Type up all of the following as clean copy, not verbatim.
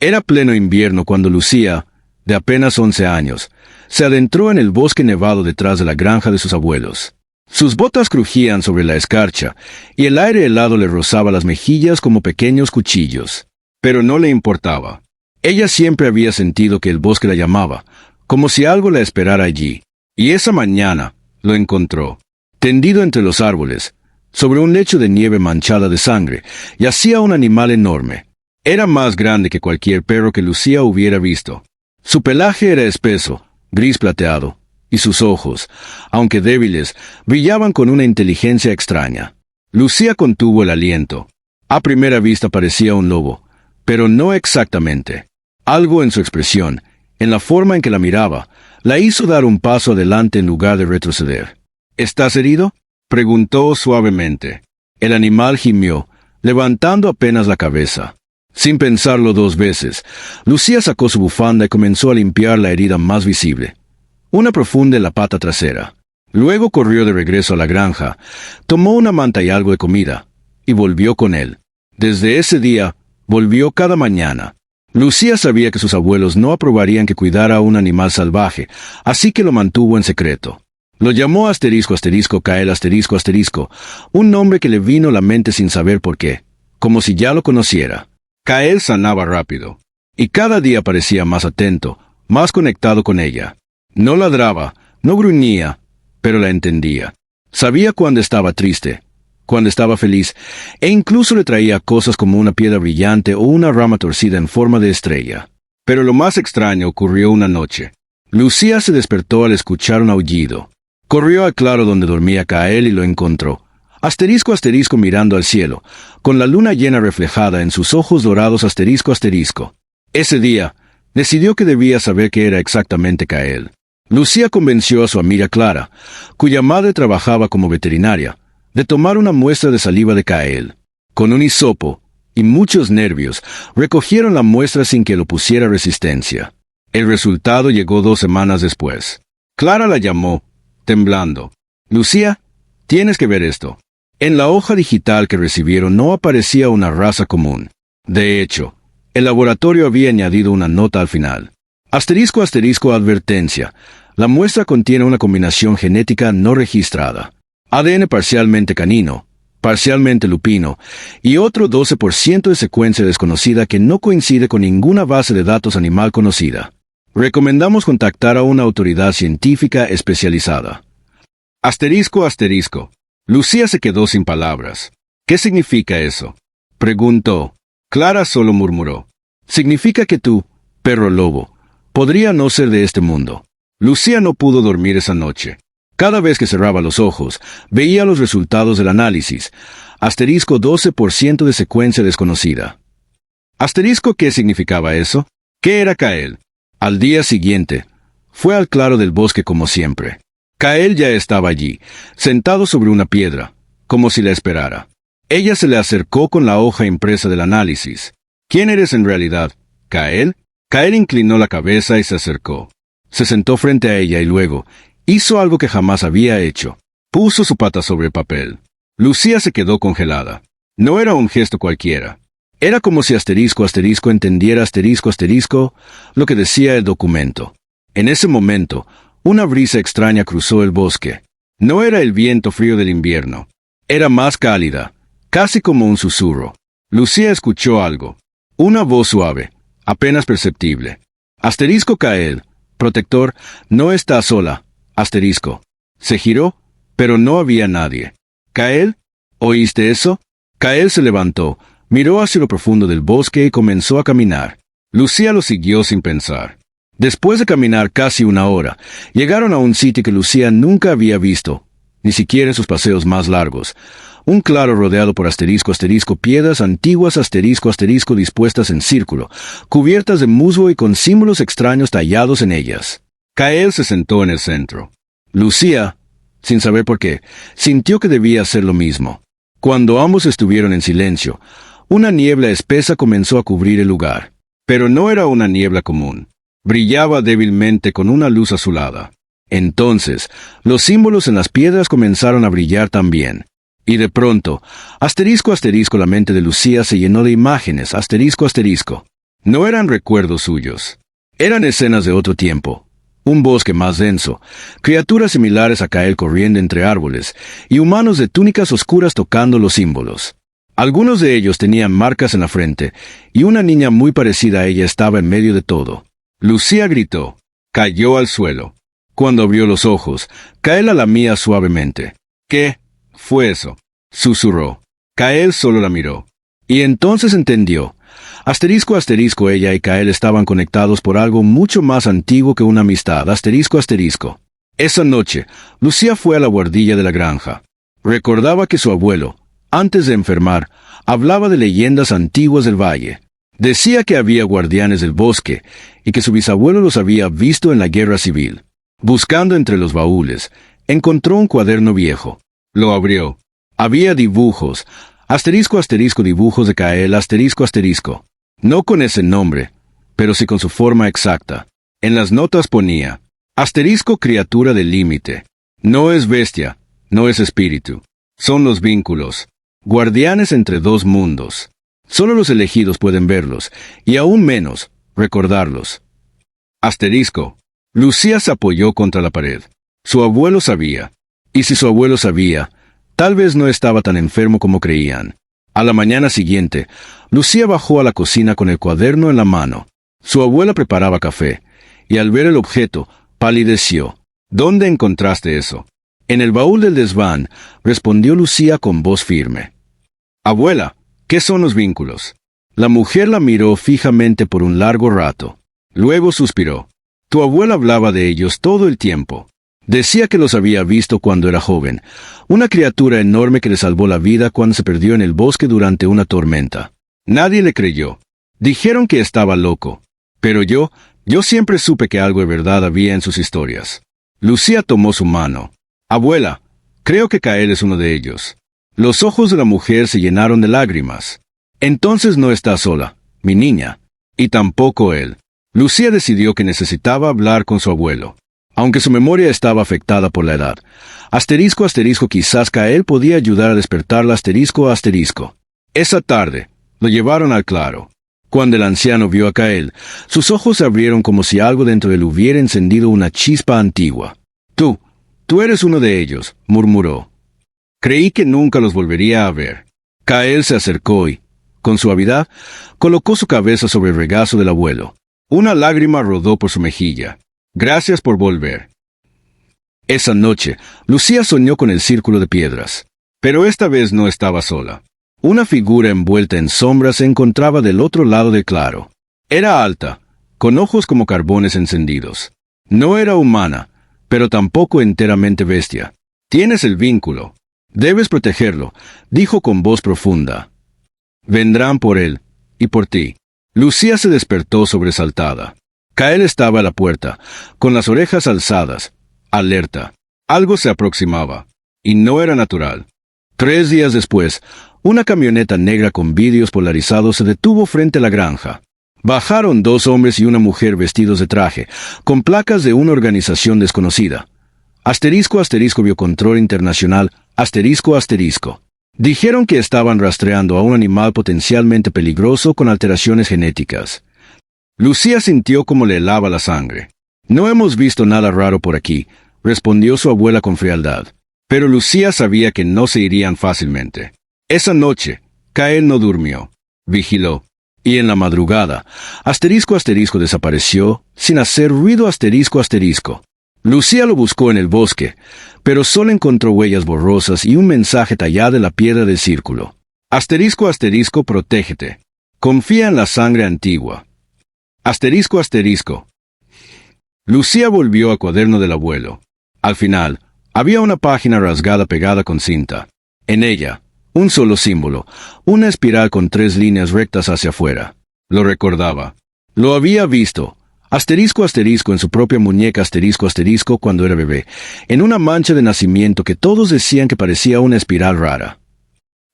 Era pleno invierno cuando Lucía, de apenas 11 años, se adentró en el bosque nevado detrás de la granja de sus abuelos. Sus botas crujían sobre la escarcha, y el aire helado le rozaba las mejillas como pequeños cuchillos. Pero no le importaba. Ella siempre había sentido que el bosque la llamaba, como si algo la esperara allí. Y esa mañana lo encontró, tendido entre los árboles, sobre un lecho de nieve manchada de sangre, yacía un animal enorme. Era más grande que cualquier perro que Lucía hubiera visto. Su pelaje era espeso, gris plateado, y sus ojos, aunque débiles, brillaban con una inteligencia extraña. Lucía contuvo el aliento. A primera vista parecía un lobo, pero no exactamente. Algo en su expresión, en la forma en que la miraba, la hizo dar un paso adelante en lugar de retroceder. —¿Estás herido? —preguntó suavemente. El animal gimió, levantando apenas la cabeza. Sin pensarlo 2 veces, Lucía sacó su bufanda y comenzó a limpiar la herida más visible, una profunda en la pata trasera. Luego corrió de regreso a la granja, tomó una manta y algo de comida, y volvió con él. Desde ese día, volvió cada mañana. Lucía sabía que sus abuelos no aprobarían que cuidara a un animal salvaje, así que lo mantuvo en secreto. Lo llamó Cael, un nombre que le vino a la mente sin saber por qué, como si ya lo conociera. Cael sanaba rápido, y cada día parecía más atento, más conectado con ella. No ladraba, no gruñía, pero la entendía. Sabía cuándo estaba triste, cuando estaba feliz, e incluso le traía cosas como una piedra brillante o una rama torcida en forma de estrella. Pero lo más extraño ocurrió una noche. Lucía se despertó al escuchar un aullido. Corrió al claro donde dormía Cael y lo encontró. Mirando al cielo, con la luna llena reflejada en sus ojos dorados Ese día, decidió que debía saber qué era exactamente Cael. Lucía convenció a su amiga Clara, cuya madre trabajaba como veterinaria, de tomar una muestra de saliva de Cael. Con un hisopo y muchos nervios, recogieron la muestra sin que lo pusiera resistencia. El resultado llegó 2 semanas después. Clara la llamó, temblando. —Lucía, tienes que ver esto. En la hoja digital que recibieron no aparecía una raza común. De hecho, el laboratorio había añadido una nota al final. Advertencia. La muestra contiene una combinación genética no registrada. ADN parcialmente canino, parcialmente lupino, y otro 12% de secuencia desconocida que no coincide con ninguna base de datos animal conocida. Recomendamos contactar a una autoridad científica especializada. Lucía se quedó sin palabras. —¿Qué significa eso? —preguntó. Clara solo murmuró. —Significa que tú, perro lobo, podría no ser de este mundo. Lucía no pudo dormir esa noche. Cada vez que cerraba los ojos, veía los resultados del análisis. 12% de secuencia desconocida. ¿Qué significaba eso? ¿Qué era Cael? Al día siguiente, fue al claro del bosque como siempre. Cael ya estaba allí, sentado sobre una piedra, como si la esperara. Ella se le acercó con la hoja impresa del análisis. —¿Quién eres en realidad, Cael? Cael inclinó la cabeza y se acercó. Se sentó frente a ella y luego hizo algo que jamás había hecho. Puso su pata sobre el papel. Lucía se quedó congelada. No era un gesto cualquiera. Era como si entendiera lo que decía el documento. En ese momento, una brisa extraña cruzó el bosque. No era el viento frío del invierno. Era más cálida, casi como un susurro. Lucía escuchó algo. Una voz suave, apenas perceptible. Cael, protector, no está sola. Se giró, pero no había nadie. —¿Cael? ¿Oíste eso? Cael se levantó, miró hacia lo profundo del bosque y comenzó a caminar. Lucía lo siguió sin pensar. Después de caminar casi 1 hora, llegaron a un sitio que Lucía nunca había visto, ni siquiera en sus paseos más largos. Un claro rodeado por piedras antiguas dispuestas en círculo, cubiertas de musgo y con símbolos extraños tallados en ellas. Cael se sentó en el centro. Lucía, sin saber por qué, sintió que debía hacer lo mismo. Cuando ambos estuvieron en silencio, una niebla espesa comenzó a cubrir el lugar. Pero no era una niebla común. Brillaba débilmente con una luz azulada. Entonces, los símbolos en las piedras comenzaron a brillar también. Y de pronto, la mente de Lucía se llenó de imágenes, No eran recuerdos suyos. Eran escenas de otro tiempo. Un bosque más denso, criaturas similares a Kael corriendo entre árboles, y humanos de túnicas oscuras tocando los símbolos. Algunos de ellos tenían marcas en la frente, y una niña muy parecida a ella estaba en medio de todo. Lucía gritó. Cayó al suelo. Cuando abrió los ojos, Kael la lamía suavemente. ¿Qué fue eso?, susurró. Kael solo la miró. Y entonces entendió. Asterisco, asterisco, ella y Kael estaban conectados por algo mucho más antiguo que una amistad. Asterisco, asterisco. Esa noche, Lucía fue a la guardilla de la granja. Recordaba que su abuelo, antes de enfermar, hablaba de leyendas antiguas del valle. Decía que había guardianes del bosque y que su bisabuelo los había visto en la guerra civil. Buscando entre los baúles, encontró un cuaderno viejo. Lo abrió. Había dibujos. Asterisco, asterisco, dibujos de Kael, asterisco, asterisco. No con ese nombre, pero sí con su forma exacta. En las notas ponía, asterisco, criatura del límite. No es bestia, no es espíritu. Son los vínculos. Guardianes entre dos mundos. Solo los elegidos pueden verlos, y aún menos, recordarlos. Asterisco. Lucía se apoyó contra la pared. Su abuelo sabía. Y si su abuelo sabía, tal vez no estaba tan enfermo como creían. A la mañana siguiente, Lucía bajó a la cocina con el cuaderno en la mano. Su abuela preparaba café, y al ver el objeto, palideció. ¿Dónde encontraste eso? En el baúl del desván, respondió Lucía con voz firme. Abuela, ¿qué son los vínculos? La mujer la miró fijamente por un largo rato. Luego suspiró. Tu abuela hablaba de ellos todo el tiempo. Decía que los había visto cuando era joven, una criatura enorme que le salvó la vida cuando se perdió en el bosque durante una tormenta. Nadie le creyó. Dijeron que estaba loco. Pero yo siempre supe que algo de verdad había en sus historias. Lucía tomó su mano. Abuela, creo que Kael es uno de ellos. Los ojos de la mujer se llenaron de lágrimas. Entonces no está sola, mi niña. Y tampoco él. Lucía decidió que necesitaba hablar con su abuelo. Aunque su memoria estaba afectada por la edad. Asterisco, asterisco, quizás Kael podía ayudar a despertarla, asterisco, asterisco. Esa tarde, lo llevaron al claro. Cuando el anciano vio a Kael, sus ojos se abrieron como si algo dentro de él hubiera encendido una chispa antigua. Tú eres uno de ellos, murmuró. Creí que nunca los volvería a ver. Kael se acercó y, con suavidad, colocó su cabeza sobre el regazo del abuelo. Una lágrima rodó por su mejilla. Gracias por volver. Esa noche, Lucía soñó con el círculo de piedras. Pero esta vez no estaba sola. Una figura envuelta en sombras se encontraba del otro lado del claro. Era alta, con ojos como carbones encendidos. No era humana, pero tampoco enteramente bestia. Tienes el vínculo. Debes protegerlo, dijo con voz profunda. Vendrán por él, y por ti. Lucía se despertó sobresaltada. Kael estaba a la puerta, con las orejas alzadas, alerta. Algo se aproximaba, y no era natural. 3 días después, una camioneta negra con vidrios polarizados se detuvo frente a la granja. Bajaron 2 hombres y una mujer vestidos de traje, con placas de una organización desconocida. Asterisco, asterisco, Biocontrol Internacional, asterisco, asterisco. Dijeron que estaban rastreando a un animal potencialmente peligroso con alteraciones genéticas. Lucía sintió como le helaba la sangre. No hemos visto nada raro por aquí, respondió su abuela con frialdad. Pero Lucía sabía que no se irían fácilmente. Esa noche, Kael no durmió. Vigiló. Y en la madrugada, asterisco, asterisco desapareció, sin hacer ruido, asterisco, asterisco. Lucía lo buscó en el bosque, pero solo encontró huellas borrosas y un mensaje tallado en la piedra del círculo. Asterisco, asterisco, protégete. Confía en la sangre antigua. Asterisco, asterisco. Lucía volvió al cuaderno del abuelo. Al final, había una página rasgada pegada con cinta. En ella, un solo símbolo, una espiral con 3 líneas rectas hacia afuera. Lo recordaba. Lo había visto. Asterisco, asterisco en su propia muñeca, asterisco, asterisco cuando era bebé, en una mancha de nacimiento que todos decían que parecía una espiral rara.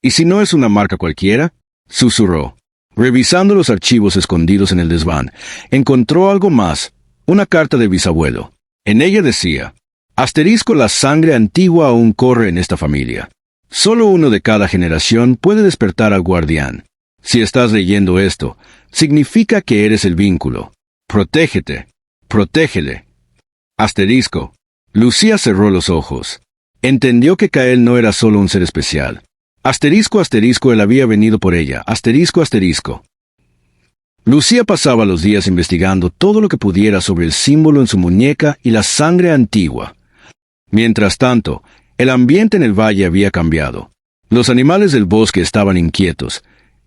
¿Y si no es una marca cualquiera?, susurró. Revisando los archivos escondidos en el desván, encontró algo más, una carta del bisabuelo. En ella decía, asterisco, la sangre antigua aún corre en esta familia. Solo uno de cada generación puede despertar al guardián. Si estás leyendo esto, significa que eres el vínculo. Protégete. Protégele. Asterisco. Lucía cerró los ojos. Entendió que Kael no era solo un ser especial. Asterisco, asterisco, él había venido por ella. Asterisco, asterisco. Lucía pasaba los días investigando todo lo que pudiera sobre el símbolo en su muñeca y la sangre antigua. Mientras tanto, el ambiente en el valle había cambiado. Los animales del bosque estaban inquietos,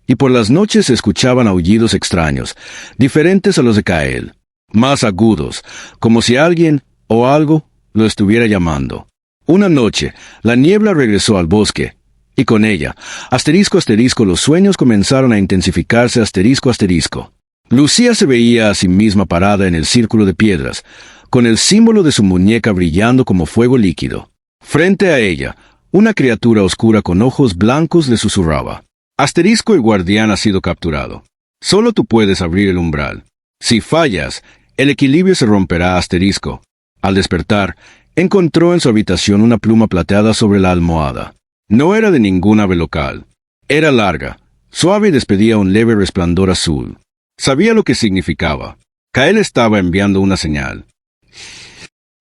y por las noches se escuchaban aullidos extraños, diferentes a los de Kael, más agudos, como si alguien o algo lo estuviera llamando. Una noche, la niebla regresó al bosque, y con ella, asterisco, asterisco, los sueños comenzaron a intensificarse, asterisco, asterisco. Lucía se veía a sí misma parada en el círculo de piedras, con el símbolo de su muñeca brillando como fuego líquido. Frente a ella, una criatura oscura con ojos blancos le susurraba. Asterisco, el guardián ha sido capturado. Solo tú puedes abrir el umbral. Si fallas, el equilibrio se romperá, asterisco. Al despertar, encontró en su habitación una pluma plateada sobre la almohada. No era de ningún ave local. Era larga, suave y despedía un leve resplandor azul. Sabía lo que significaba. Kael estaba enviando una señal.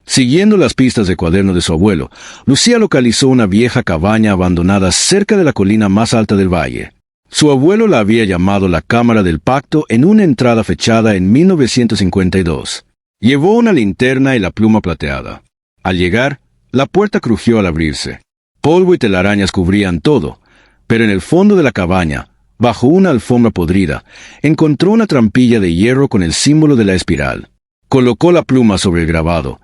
Siguiendo las pistas de cuaderno de su abuelo, Lucía localizó una vieja cabaña abandonada cerca de la colina más alta del valle. Su abuelo la había llamado la Cámara del Pacto en una entrada fechada en 1952. Llevó una linterna y la pluma plateada. Al llegar, la puerta crujió al abrirse. Polvo y telarañas cubrían todo, pero en el fondo de la cabaña, bajo una alfombra podrida, encontró una trampilla de hierro con el símbolo de la espiral. Colocó la pluma sobre el grabado,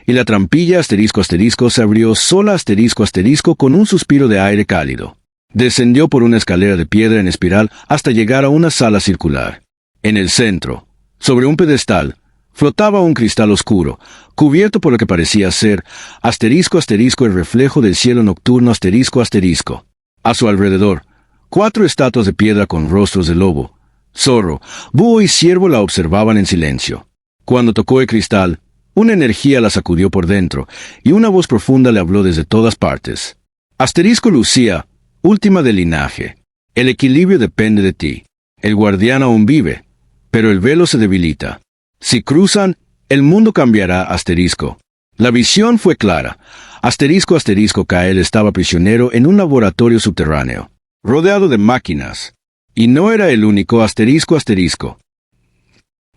y la trampilla asterisco asterisco se abrió sola asterisco asterisco con un suspiro de aire cálido. Descendió por una escalera de piedra en espiral hasta llegar a una sala circular. En el centro, sobre un pedestal, flotaba un cristal oscuro, cubierto por lo que parecía ser asterisco asterisco el reflejo del cielo nocturno asterisco asterisco. A su alrededor, 4 estatuas de piedra con rostros de lobo, zorro, búho y ciervo la observaban en silencio. Cuando tocó el cristal, una energía la sacudió por dentro, y una voz profunda le habló desde todas partes. Asterisco Lucía, última del linaje. El equilibrio depende de ti. El guardián aún vive, pero el velo se debilita. Si cruzan, el mundo cambiará, asterisco. La visión fue clara. Asterisco asterisco Kael estaba prisionero en un laboratorio subterráneo, rodeado de máquinas. Y no era el único, asterisco asterisco.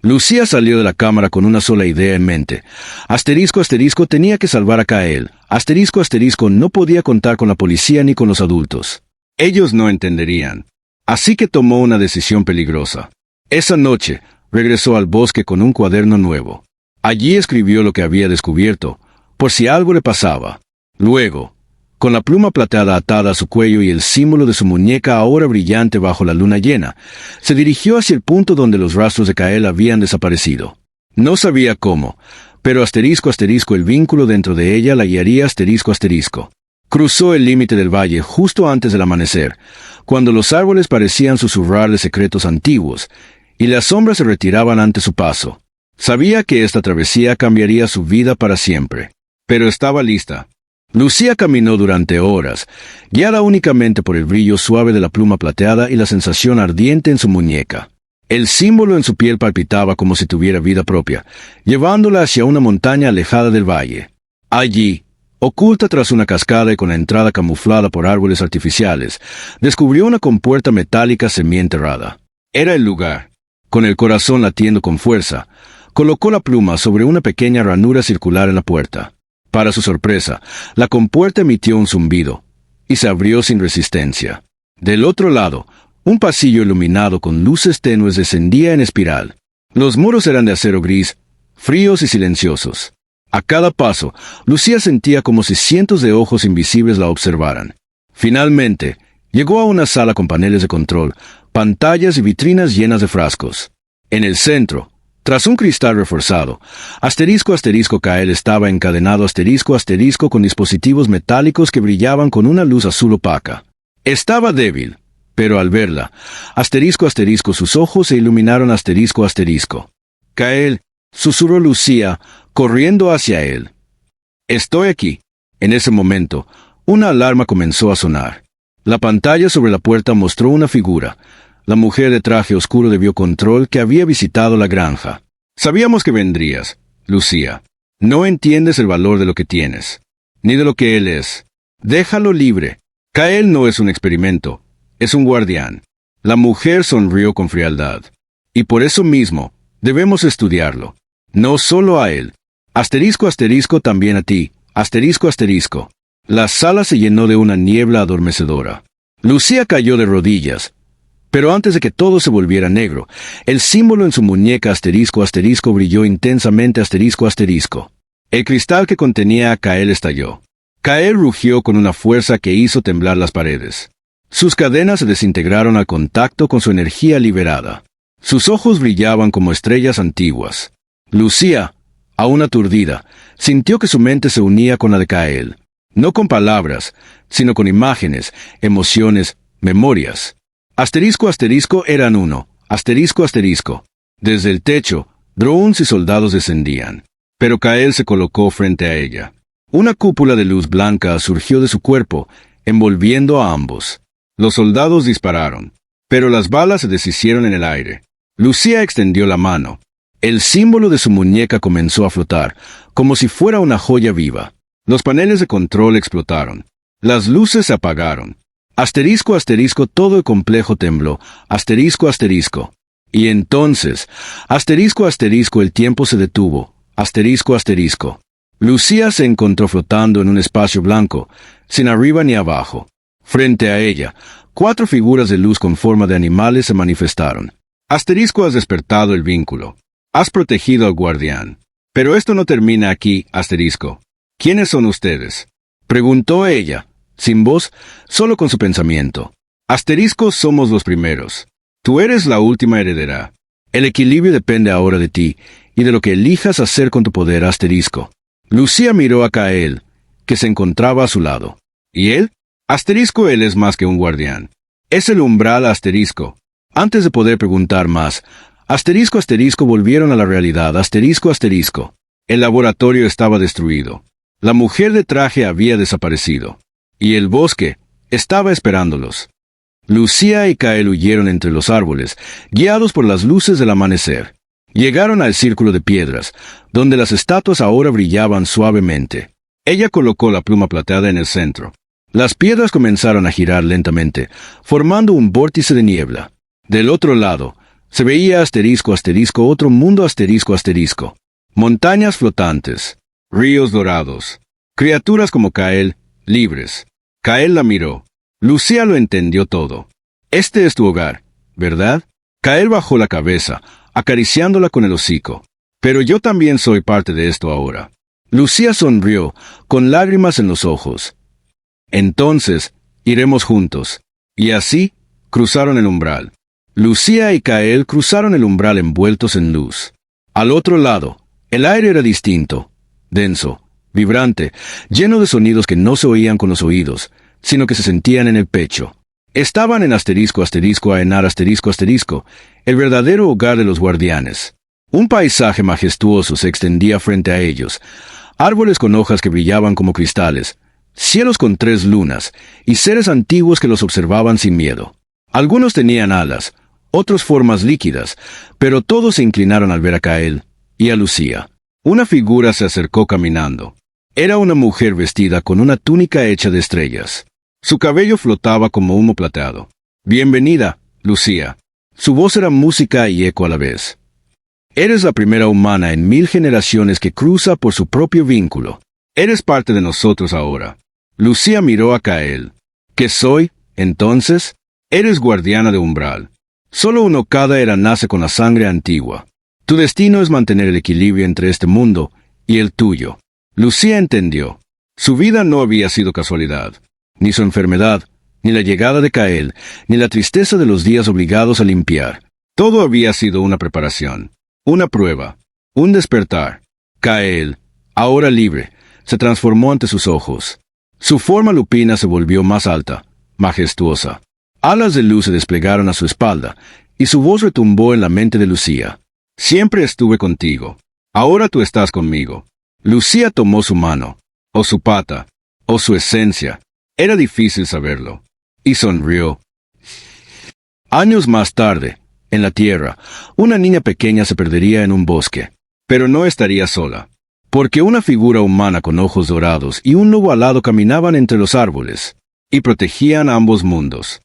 Lucía salió de la cámara con una sola idea en mente. Asterisco asterisco tenía que salvar a Kael. Asterisco asterisco no podía contar con la policía ni con los adultos. Ellos no entenderían. Así que tomó una decisión peligrosa. Esa noche, regresó al bosque con un cuaderno nuevo. Allí escribió lo que había descubierto, por si algo le pasaba. Luego, con la pluma plateada atada a su cuello y el símbolo de su muñeca ahora brillante bajo la luna llena, se dirigió hacia el punto donde los rastros de Kael habían desaparecido. No sabía cómo, pero asterisco asterisco el vínculo dentro de ella la guiaría asterisco asterisco. Cruzó el límite del valle justo antes del amanecer, cuando los árboles parecían susurrarle secretos antiguos, y las sombras se retiraban ante su paso. Sabía que esta travesía cambiaría su vida para siempre, pero estaba lista. Lucía caminó durante horas, guiada únicamente por el brillo suave de la pluma plateada y la sensación ardiente en su muñeca. El símbolo en su piel palpitaba como si tuviera vida propia, llevándola hacia una montaña alejada del valle. Allí, oculta tras una cascada y con la entrada camuflada por árboles artificiales, descubrió una compuerta metálica semienterrada. Era el lugar. Con el corazón latiendo con fuerza, colocó la pluma sobre una pequeña ranura circular en la puerta. Para su sorpresa, la compuerta emitió un zumbido, y se abrió sin resistencia. Del otro lado, un pasillo iluminado con luces tenues descendía en espiral. Los muros eran de acero gris, fríos y silenciosos. A cada paso, Lucía sentía como si cientos de ojos invisibles la observaran. Finalmente, llegó a una sala con paneles de control, pantallas y vitrinas llenas de frascos. En el centro, tras un cristal reforzado, asterisco asterisco Kael estaba encadenado asterisco asterisco con dispositivos metálicos que brillaban con una luz azul opaca. Estaba débil, pero al verla, asterisco asterisco sus ojos se iluminaron asterisco asterisco. Kael, susurró Lucía, corriendo hacia él. Estoy aquí. En ese momento, una alarma comenzó a sonar. La pantalla sobre la puerta mostró una figura, La mujer de traje oscuro de biocontrol que había visitado la granja. Sabíamos que vendrías, Lucía. No entiendes el valor de lo que tienes, ni de lo que él es. Déjalo libre. Kael no es un experimento, es un guardián. La mujer sonrió con frialdad. Y por eso mismo, debemos estudiarlo. No solo a él. Asterisco asterisco también a ti. Asterisco asterisco. La sala se llenó de una niebla adormecedora. Lucía cayó de rodillas. Pero antes de que todo se volviera negro, el símbolo en su muñeca asterisco asterisco brilló intensamente asterisco asterisco. El cristal que contenía a Kael estalló. Kael rugió con una fuerza que hizo temblar las paredes. Sus cadenas se desintegraron al contacto con su energía liberada. Sus ojos brillaban como estrellas antiguas. Lucía, aún aturdida, sintió que su mente se unía con la de Kael. No con palabras, sino con imágenes, emociones, memorias. Asterisco asterisco eran uno, asterisco asterisco. Desde el techo, drones y soldados descendían. Pero Kael se colocó frente a ella. Una cúpula de luz blanca surgió de su cuerpo, envolviendo a ambos. Los soldados dispararon, pero las balas se deshicieron en el aire. Lucía extendió la mano. El símbolo de su muñeca comenzó a flotar, como si fuera una joya viva. Los paneles de control explotaron. Las luces se apagaron. Asterisco asterisco todo el complejo tembló. Asterisco asterisco. Y entonces, asterisco asterisco el tiempo se detuvo. Asterisco asterisco. Lucía se encontró flotando en un espacio blanco, sin arriba ni abajo. Frente a ella, 4 figuras de luz con forma de animales se manifestaron. Asterisco, has despertado el vínculo. Has protegido al guardián. Pero esto no termina aquí, asterisco. ¿Quiénes son ustedes? Preguntó ella, sin voz, solo con su pensamiento. Asterisco, somos los primeros. Tú eres la última heredera. El equilibrio depende ahora de ti, y de lo que elijas hacer con tu poder, asterisco. Lucía miró a Kael, que se encontraba a su lado. ¿Y él? Asterisco, él es más que un guardián. Es el umbral, asterisco. Antes de poder preguntar más, asterisco asterisco volvieron a la realidad, asterisco asterisco. El laboratorio estaba destruido. La mujer de traje había desaparecido. Y el bosque estaba esperándolos. Lucía y Kael huyeron entre los árboles, guiados por las luces del amanecer. Llegaron al círculo de piedras, donde las estatuas ahora brillaban suavemente. Ella colocó la pluma plateada en el centro. Las piedras comenzaron a girar lentamente, formando un vórtice de niebla. Del otro lado, se veía asterisco asterisco otro mundo asterisco asterisco. Montañas flotantes, ríos dorados, criaturas como Kael, libres. Kael la miró. Lucía lo entendió todo. Este es tu hogar, ¿verdad? Kael bajó la cabeza, acariciándola con el hocico. Pero yo también soy parte de esto ahora. Lucía sonrió, con lágrimas en los ojos. Entonces, iremos juntos. Y así, cruzaron el umbral. Lucía y Kael cruzaron el umbral envueltos en luz. Al otro lado, el aire era distinto, denso, vibrante, lleno de sonidos que no se oían con los oídos, sino que se sentían en el pecho. Estaban en asterisco asterisco a Enar asterisco asterisco, el verdadero hogar de los guardianes. Un paisaje majestuoso se extendía frente a ellos, árboles con hojas que brillaban como cristales, cielos con 3 lunas, y seres antiguos que los observaban sin miedo. Algunos tenían alas, otros formas líquidas, pero todos se inclinaron al ver a Kael y a Lucía. Una figura se acercó caminando. Era una mujer vestida con una túnica hecha de estrellas. Su cabello flotaba como humo plateado. Bienvenida, Lucía. Su voz era música y eco a la vez. Eres la primera humana en 1000 generaciones que cruza por su propio vínculo. Eres parte de nosotros ahora. Lucía miró a Kael. ¿Qué soy, entonces? Eres guardiana de umbral. Solo un Okada nace con la sangre antigua. Tu destino es mantener el equilibrio entre este mundo y el tuyo. Lucía entendió. Su vida no había sido casualidad. Ni su enfermedad, ni la llegada de Kael, ni la tristeza de los días obligados a limpiar. Todo había sido una preparación, una prueba, un despertar. Kael, ahora libre, se transformó ante sus ojos. Su forma lupina se volvió más alta, majestuosa. Alas de luz se desplegaron a su espalda, y su voz retumbó en la mente de Lucía. Siempre estuve contigo. Ahora tú estás conmigo. Lucía tomó su mano, o su pata, o su esencia. Era difícil saberlo. Y sonrió. Años más tarde, en la Tierra, una niña pequeña se perdería en un bosque. Pero no estaría sola, porque una figura humana con ojos dorados y un lobo alado caminaban entre los árboles, y protegían ambos mundos.